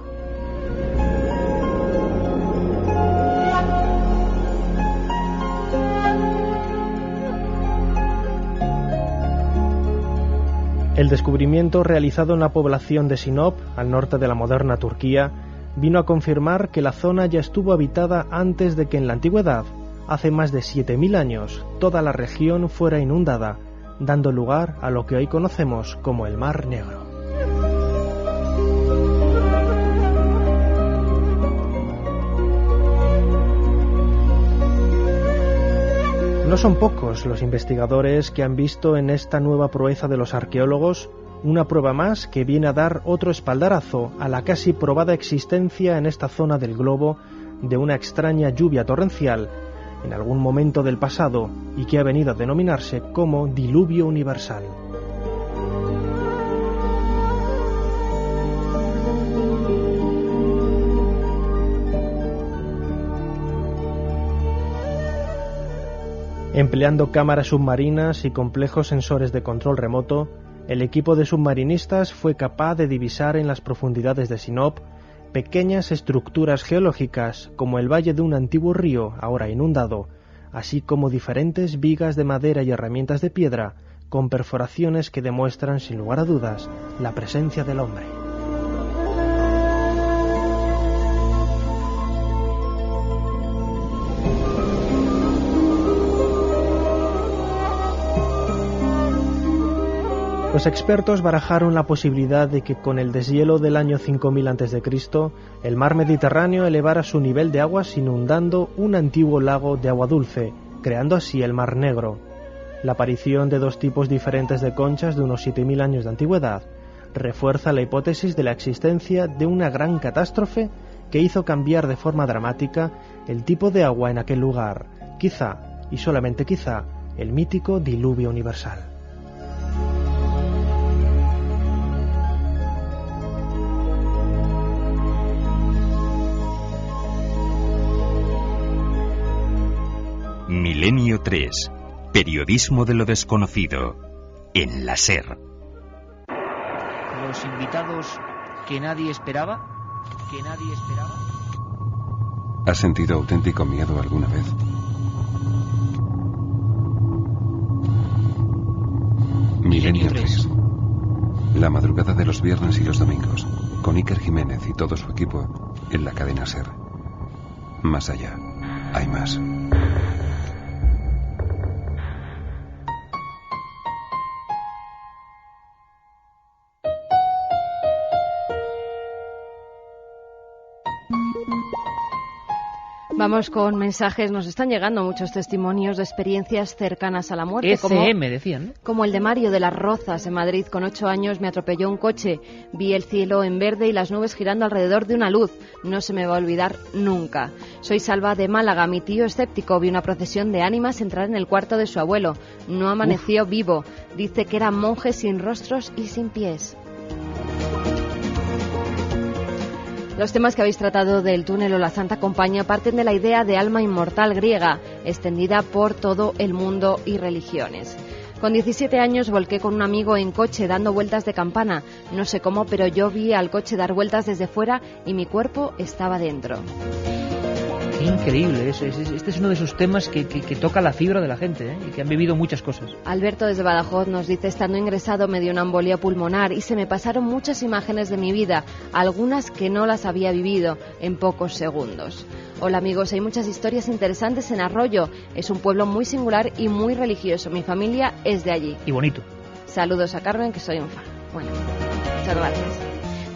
El descubrimiento realizado en la población de Sinop, al norte de la moderna Turquía, vino a confirmar que la zona ya estuvo habitada antes de que en la antigüedad, hace más de 7000 años, toda la región fuera inundada, dando lugar a lo que hoy conocemos como el Mar Negro. No son pocos los investigadores que han visto en esta nueva proeza de los arqueólogos una prueba más que viene a dar otro espaldarazo a la casi probada existencia en esta zona del globo de una extraña lluvia torrencial en algún momento del pasado y que ha venido a denominarse como diluvio universal. Empleando cámaras submarinas y complejos sensores de control remoto, el equipo de submarinistas fue capaz de divisar en las profundidades de Sinop pequeñas estructuras geológicas como el valle de un antiguo río ahora inundado, así como diferentes vigas de madera y herramientas de piedra con perforaciones que demuestran sin lugar a dudas la presencia del hombre. Los expertos barajaron la posibilidad de que con el deshielo del año 5000 a.C., el mar Mediterráneo elevara su nivel de aguas inundando un antiguo lago de agua dulce, creando así el Mar Negro. La aparición de dos tipos diferentes de conchas de unos 7000 años de antigüedad refuerza la hipótesis de la existencia de una gran catástrofe que hizo cambiar de forma dramática el tipo de agua en aquel lugar, quizá, y solamente quizá, el mítico diluvio universal. Milenio 3. Periodismo de lo desconocido. En la SER. Los invitados que nadie esperaba. ¿Has sentido auténtico miedo alguna vez? Milenio 3. La madrugada de los viernes y los domingos, con Iker Jiménez y todo su equipo en la cadena SER. Más allá, hay más. Vamos con mensajes, nos están llegando muchos testimonios de experiencias cercanas a la muerte. Decían. Como el de Mario de las Rozas, en Madrid. Con 8 años me atropelló un coche, vi el cielo en verde y las nubes girando alrededor de una luz. No se me va a olvidar nunca. Soy Salva de Málaga, mi tío escéptico vio una procesión de ánimas entrar en el cuarto de su abuelo. No amaneció vivo, dice que eran monjes sin rostros y sin pies. Los temas que habéis tratado del túnel o la Santa Compañía parten de la idea de alma inmortal griega, extendida por todo el mundo y religiones. Con 17 años volqué con un amigo en coche dando vueltas de campana. No sé cómo, pero yo vi al coche dar vueltas desde fuera y mi cuerpo estaba dentro. Qué increíble, este es uno de esos temas que toca la fibra de la gente, y que han vivido muchas cosas. Alberto desde Badajoz nos dice: estando ingresado me dio una embolia pulmonar y se me pasaron muchas imágenes de mi vida, algunas que no las había vivido en pocos segundos. Hola amigos, hay muchas historias interesantes en Arroyo, es un pueblo muy singular y muy religioso, mi familia es de allí. Y bonito. Saludos a Carmen, que soy un fan. Bueno, muchas gracias.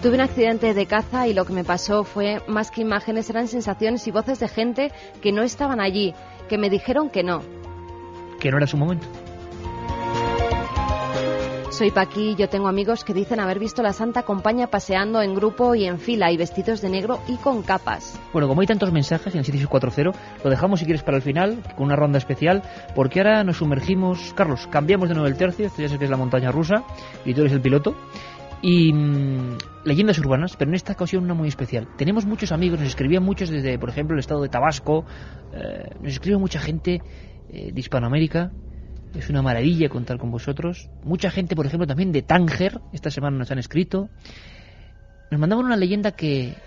Tuve un accidente de caza y lo que me pasó fue, más que imágenes, eran sensaciones y voces de gente que no estaban allí, que me dijeron que no. Que no era su momento. Soy Paqui y yo tengo amigos que dicen haber visto la Santa Compaña paseando en grupo y en fila y vestidos de negro y con capas. Bueno, como hay tantos mensajes en el 7640, lo dejamos si quieres para el final, con una ronda especial, porque ahora nos sumergimos... Carlos, cambiamos de nuevo el tercio, esto ya sé que es la montaña rusa, y tú eres el piloto. Y leyendas urbanas, pero en esta ocasión una muy especial. Tenemos muchos amigos, nos escribían muchos desde, por ejemplo, el estado de Tabasco, nos escribe mucha gente de Hispanoamérica. Es una maravilla contar con vosotros. Mucha gente, por ejemplo, también de Tánger, esta semana nos han escrito. Nos mandaban una leyenda que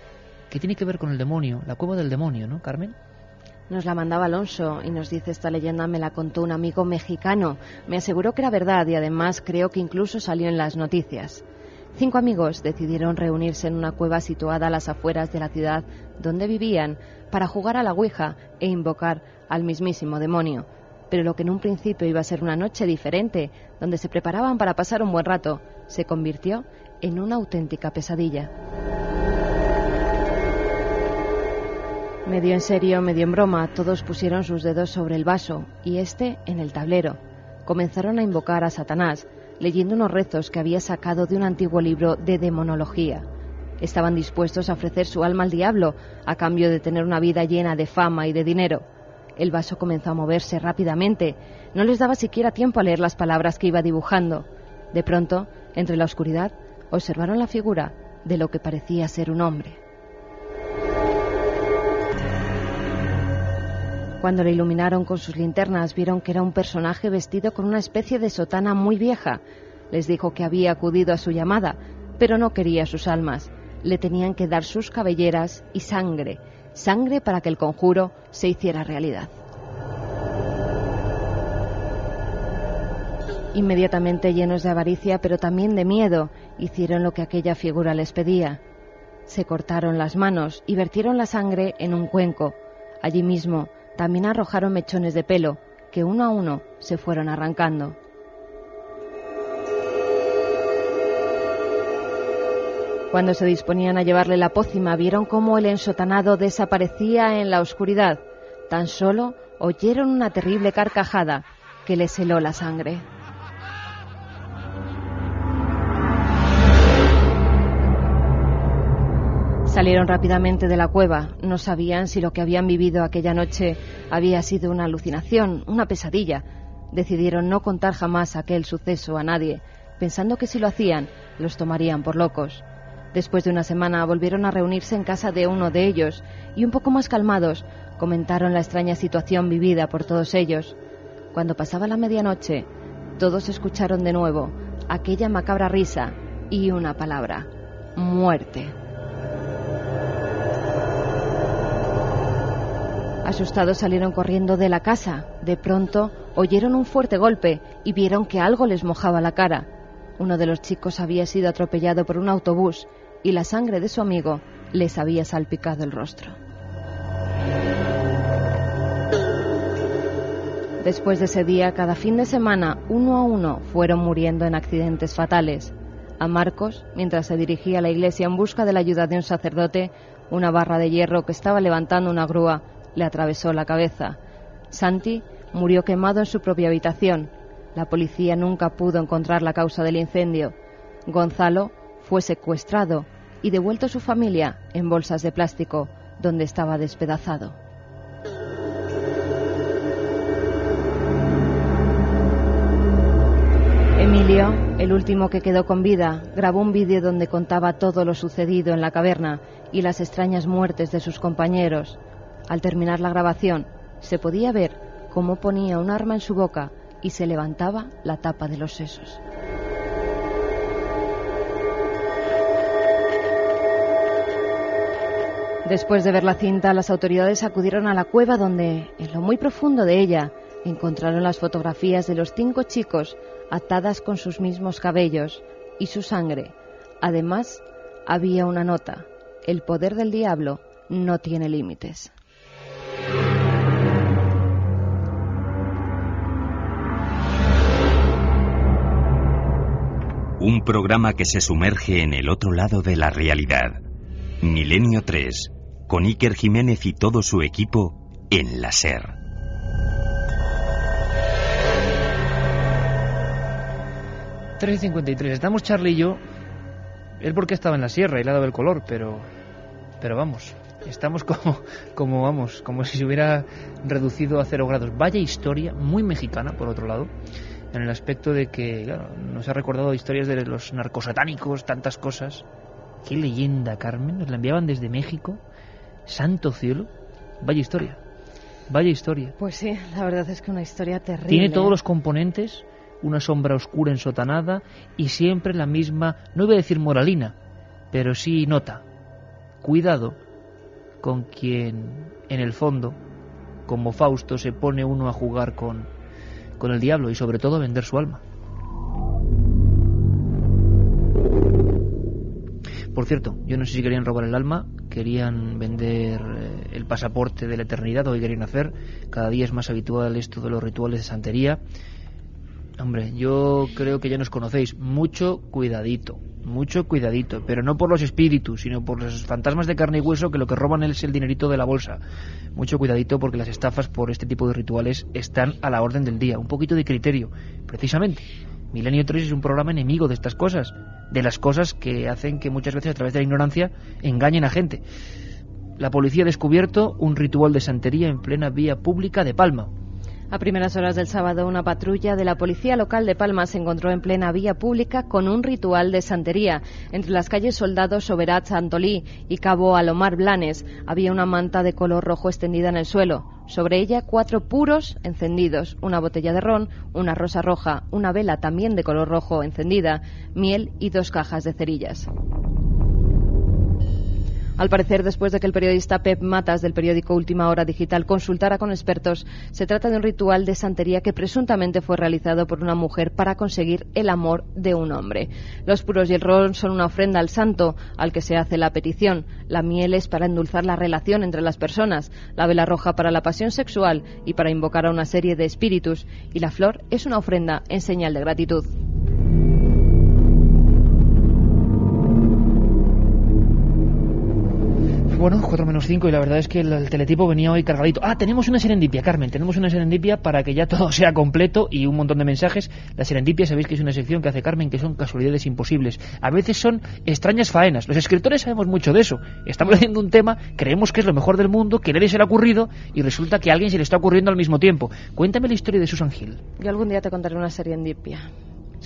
tiene que ver con el demonio, la cueva del demonio, ¿no, Carmen? Nos la mandaba Alonso y nos dice: esta leyenda me la contó un amigo mexicano. Me aseguró que era verdad y además creo que incluso salió en las noticias. 5 amigos decidieron reunirse en una cueva situada a las afueras de la ciudad donde vivían para jugar a la ouija e invocar al mismísimo demonio. Pero lo que en un principio iba a ser una noche diferente, donde se preparaban para pasar un buen rato, se convirtió en una auténtica pesadilla. Medio en serio, medio en broma, todos pusieron sus dedos sobre el vaso y este en el tablero. Comenzaron a invocar a Satanás, leyendo unos rezos que había sacado de un antiguo libro de demonología. Estaban dispuestos a ofrecer su alma al diablo a cambio de tener una vida llena de fama y de dinero. El vaso comenzó a moverse rápidamente. No les daba siquiera tiempo a leer las palabras que iba dibujando. De pronto, entre la oscuridad, observaron la figura de lo que parecía ser un hombre. Cuando le iluminaron con sus linternas, vieron que era un personaje vestido con una especie de sotana muy vieja. Les dijo que había acudido a su llamada, pero no quería sus almas. Le tenían que dar sus cabelleras y sangre para que el conjuro se hiciera realidad. Inmediatamente, llenos de avaricia, pero también de miedo, hicieron lo que aquella figura les pedía. Se cortaron las manos y vertieron la sangre en un cuenco. Allí mismo también arrojaron mechones de pelo, que uno a uno se fueron arrancando. Cuando se disponían a llevarle la pócima, vieron cómo el ensotanado desaparecía en la oscuridad. Tan solo oyeron una terrible carcajada que les heló la sangre. Salieron rápidamente de la cueva. No sabían si lo que habían vivido aquella noche había sido una alucinación, una pesadilla. Decidieron no contar jamás aquel suceso a nadie, pensando que si lo hacían, los tomarían por locos. Después de una semana volvieron a reunirse en casa de uno de ellos y, un poco más calmados, comentaron la extraña situación vivida por todos ellos. Cuando pasaba la medianoche, todos escucharon de nuevo aquella macabra risa y una palabra: muerte. Asustados salieron corriendo de la casa. De pronto oyeron un fuerte golpe y vieron que algo les mojaba la cara. Uno de los chicos había sido atropellado por un autobús y la sangre de su amigo les había salpicado el rostro. Después de ese día, cada fin de semana, uno a uno fueron muriendo en accidentes fatales. A Marcos, mientras se dirigía a la iglesia en busca de la ayuda de un sacerdote, una barra de hierro que estaba levantando una grúa le atravesó la cabeza. Santi murió quemado en su propia habitación. La policía nunca pudo encontrar la causa del incendio. Gonzalo fue secuestrado y devuelto a su familia en bolsas de plástico, donde estaba despedazado. Emilio, el último que quedó con vida, grabó un vídeo donde contaba todo lo sucedido en la caverna y las extrañas muertes de sus compañeros. Al terminar la grabación, se podía ver cómo ponía un arma en su boca y se levantaba la tapa de los sesos. Después de ver la cinta, las autoridades acudieron a la cueva donde, en lo muy profundo de ella, encontraron las fotografías de los 5 chicos atadas con sus mismos cabellos y su sangre. Además, había una nota: el poder del diablo no tiene límites. Un programa que se sumerge en el otro lado de la realidad. Milenio 3, con Iker Jiménez y todo su equipo en la SER. 3:53. Estamos Charlie y yo. Él porque estaba en la sierra y le ha dado el color, pero vamos, estamos como si se hubiera reducido a 0 grados. Vaya historia, muy mexicana, por otro lado, en el aspecto de que, claro, nos ha recordado historias de los narcosatánicos, tantas cosas. Qué leyenda, Carmen, nos la enviaban desde México. Santo cielo, vaya historia. Vaya historia. Pues sí, la verdad es que una historia terrible. Tiene todos los componentes, una sombra oscura ensotanada y siempre la misma, no iba a decir moralina, pero sí nota. Cuidado con quien, en el fondo, como Fausto, se pone uno a jugar con el diablo y sobre todo a vender su alma. Por cierto, yo no sé si querían robar el alma, querían vender el pasaporte de la eternidad, o qué querían hacer. Cada día es más habitual esto de los rituales de santería. Hombre, yo creo que ya nos conocéis. Mucho cuidadito, pero no por los espíritus, sino por los fantasmas de carne y hueso, que lo que roban es el dinerito de la bolsa. Mucho cuidadito, porque las estafas por este tipo de rituales están a la orden del día. Un poquito de criterio, precisamente. Milenio 3 es un programa enemigo de estas cosas, de las cosas que hacen que muchas veces a través de la ignorancia engañen a gente. La policía ha descubierto un ritual de santería en plena vía pública de Palma. A primeras horas del sábado, una patrulla de la policía local de Palma se encontró en plena vía pública con un ritual de santería. Entre las calles Soldado Soberat Santolí y Cabo Alomar Blanes había una manta de color rojo extendida en el suelo. Sobre ella 4 puros encendidos, una botella de ron, una rosa roja, una vela también de color rojo encendida, miel y 2 cajas de cerillas. Al parecer, después de que el periodista Pep Matas del periódico Última Hora Digital consultara con expertos, se trata de un ritual de santería que presuntamente fue realizado por una mujer para conseguir el amor de un hombre. Los puros y el ron son una ofrenda al santo al que se hace la petición. La miel es para endulzar la relación entre las personas, la vela roja para la pasión sexual y para invocar a una serie de espíritus, y la flor es una ofrenda en señal de gratitud. Bueno, 4:05 y la verdad es que el teletipo venía hoy cargadito. Tenemos una serendipia, Carmen, tenemos una serendipia para que ya todo sea completo y un montón de mensajes. La serendipia, sabéis que es una sección que hace Carmen, que son casualidades imposibles. A veces son extrañas faenas. Los escritores sabemos mucho de eso. Estamos haciendo un tema, creemos que es lo mejor del mundo, que a nadie se le ha ocurrido y resulta que a alguien se le está ocurriendo al mismo tiempo. Cuéntame la historia de Susan Hill. Yo algún día te contaré una serendipia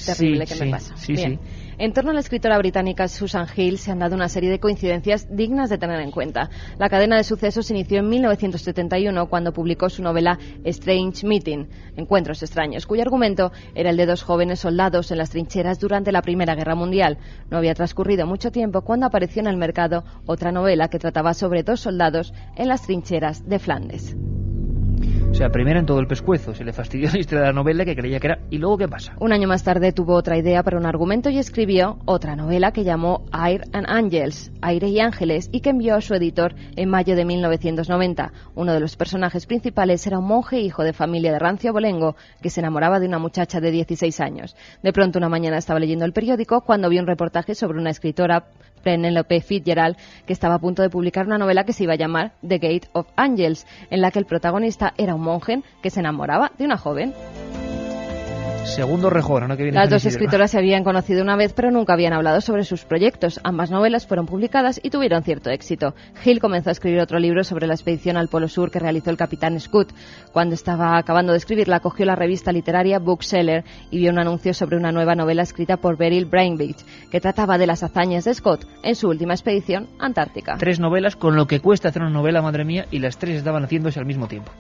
terrible que me pasa. Bien. Sí. En torno a la escritora británica Susan Hill se han dado una serie de coincidencias dignas de tener en cuenta. La cadena de sucesos se inició en 1971 cuando publicó su novela Strange Meeting, Encuentros extraños, cuyo argumento era el de 2 jóvenes soldados en las trincheras durante la Primera Guerra Mundial. No había transcurrido mucho tiempo cuando apareció en el mercado otra novela que trataba sobre 2 soldados en las trincheras de Flandes. O sea, primera en todo el pescuezo, se le fastidió la historia de la novela que creía que era... ¿Y luego qué pasa? Un año más tarde tuvo otra idea para un argumento y escribió otra novela que llamó Air and Angels, Aire y Ángeles, y que envió a su editor en mayo de 1990. Uno de los personajes principales era un monje hijo de familia de rancio abolengo que se enamoraba de una muchacha de 16 años. De pronto una mañana estaba leyendo el periódico cuando vio un reportaje sobre una escritora, Penelope Fitzgerald, que estaba a punto de publicar una novela que se iba a llamar The Gate of Angels, en la que el protagonista era un monje que se enamoraba de una joven. Segundo rejón, ¿no? Que viene Las 2 escritoras se habían conocido una vez, pero nunca habían hablado sobre sus proyectos. Ambas novelas fueron publicadas y tuvieron cierto éxito. Hill comenzó a escribir otro libro sobre la expedición al Polo Sur que realizó el capitán Scott. Cuando estaba acabando de escribirla, cogió la revista literaria Bookseller y vio un anuncio sobre una nueva novela escrita por Beryl Brainbridge, que trataba de las hazañas de Scott en su última expedición antártica. 3 novelas, con lo que cuesta hacer una novela, madre mía, y las 3 estaban haciéndose al mismo tiempo.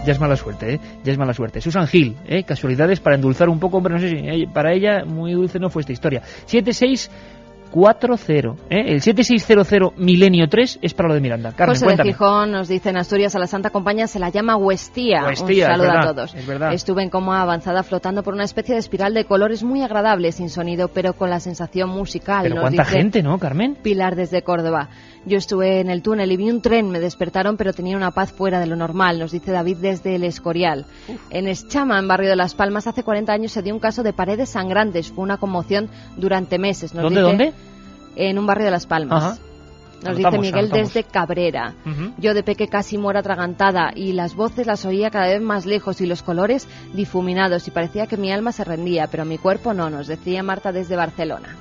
Ya es mala suerte, ya es mala suerte. Susan Hill, casualidades para endulzar un poco, hombre, no sé si para ella muy dulce no fue esta historia. 7640, el 7600 Milenio 3 es para lo de Miranda. Carmen, José cuéntame. de Gijón nos dice: en Asturias a la Santa Compañía se la llama Huestía. Un saludo a todos. Es verdad. Estuve en coma avanzada flotando por una especie de espiral de colores muy agradable, sin sonido, pero con la sensación musical. Pero nos cuánta dice gente, ¿no, Carmen? Pilar desde Córdoba. Yo estuve en el túnel y vi un tren, me despertaron, pero tenía una paz fuera de lo normal, nos dice David desde El Escorial. En Eschama, en barrio de Las Palmas, hace 40 años se dio un caso de paredes sangrantes. Fue una conmoción durante meses. Nos dice, ¿Dónde? En un barrio de Las Palmas. Ajá. Nos dice Miguel desde Cabrera. Yo de peque casi muero atragantada y las voces las oía cada vez más lejos y los colores difuminados y parecía que mi alma se rendía, pero mi cuerpo no, nos decía Marta desde Barcelona.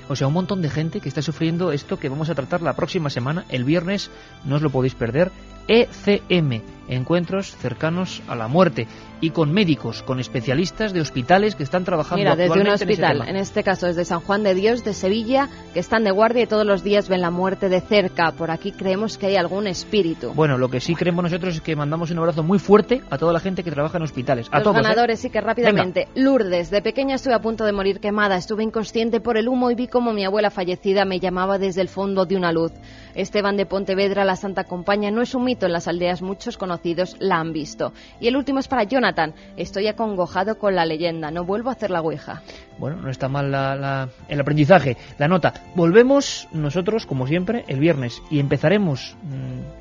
O sea, un montón de gente que está sufriendo esto que vamos a tratar la próxima semana, el viernes, no os lo podéis perder, ECM, Encuentros Cercanos a la Muerte, y con médicos, con especialistas de hospitales que están trabajando actualmente desde un hospital, en ese tema. En este caso desde San Juan de Dios, de Sevilla, que están de guardia y todos los días ven la muerte de cerca. Por aquí creemos que hay algún espíritu. Bueno, lo que sí creemos nosotros es que mandamos un abrazo muy fuerte a toda la gente que trabaja en hospitales. A los todos, ganadores, sí que rápidamente. Venga. Lourdes, de pequeña estuve a punto de morir quemada, estuve inconsciente por el humo y vi como mi abuela fallecida me llamaba desde el fondo de una luz. Esteban de Pontevedra, la Santa Compaña no es un mito, en las aldeas muchos conocidos la han visto. Y el último es para Jonathan, estoy acongojado con la leyenda, no vuelvo a hacer la ouija. Bueno, no está mal el aprendizaje, la nota. Volvemos nosotros, como siempre, el viernes y empezaremos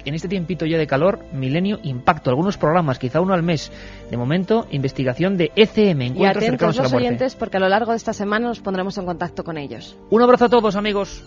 en este tiempito ya de calor, Milenio Impacto, algunos programas, quizá uno al mes. De momento, investigación de ECM, Encuentros Cercanos a la Muerte. Y atentos los oyentes, porque a lo largo de esta semana nos pondremos en contacto con ellos. Un abrazo a todos, amigos.